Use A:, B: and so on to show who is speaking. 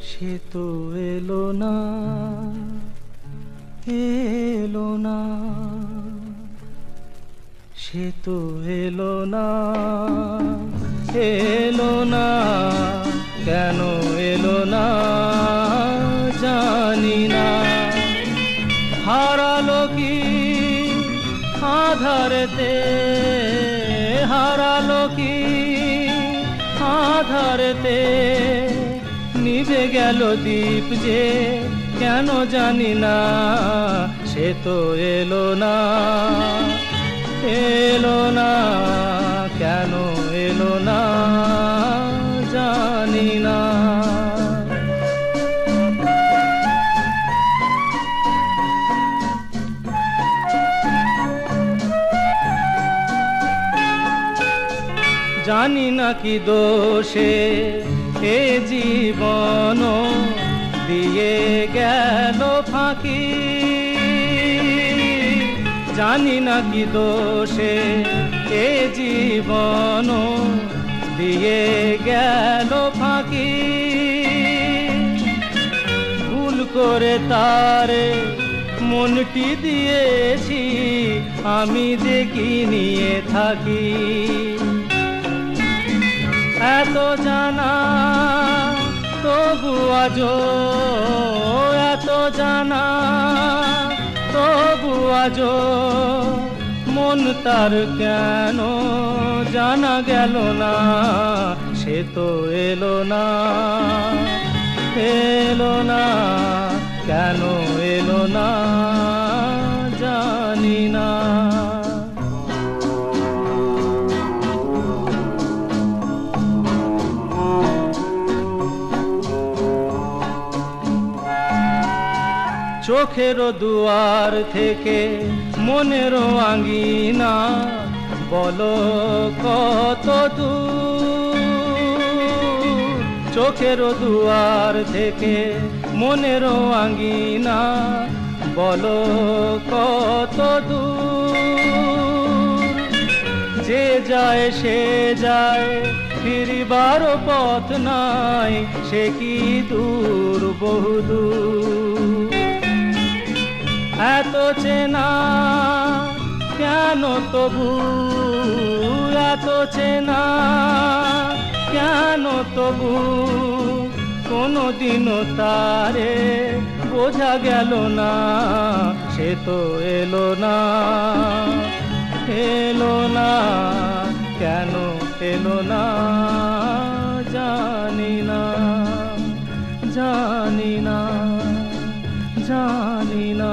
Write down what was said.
A: সে তো এলো না, এলো না, সে তো এলো না, এলো না, কেন এলো না জানি না। হারালো কি আধারেতে, হারালো কি আধারেতে, নিভে গেল দীপ যে কেন জানি না। সে তো এলো না, এলো না, কেন এলো না জানি না। জানি না কি দোষে এ জীবন দিয়ে গেল ফাঁকি, জানি না কি দোষে এ জীবন দিয়ে গেল ফাঁকি। ভুল করে তারে মনটি দিয়েছি, আমি যে কি নিয়ে থাকি। এত জানা তবু আজো, এত জানা তবু আজো, মন তার কেন জানা গেল না। সে তো এলো না, এলো না, কেন এলো না জানি না। চোখের দুয়ার থেকে মনের আঙ্গিনা, বলো কত দূর। চোখের দুয়ার থেকে মনের আঙ্গিনা, বলো কত দূর। যে যায় সে যায়, ফিরিবার পথ নাই, সে কি দূর বহুদূর। এত চেনা কেন তবু, এত চেনা কেন তবু, কোনদিনও তারে বোঝা গেল না। সে তো এলো না, এলো না, কেন এলো না জানি না, জানি না, জানি না।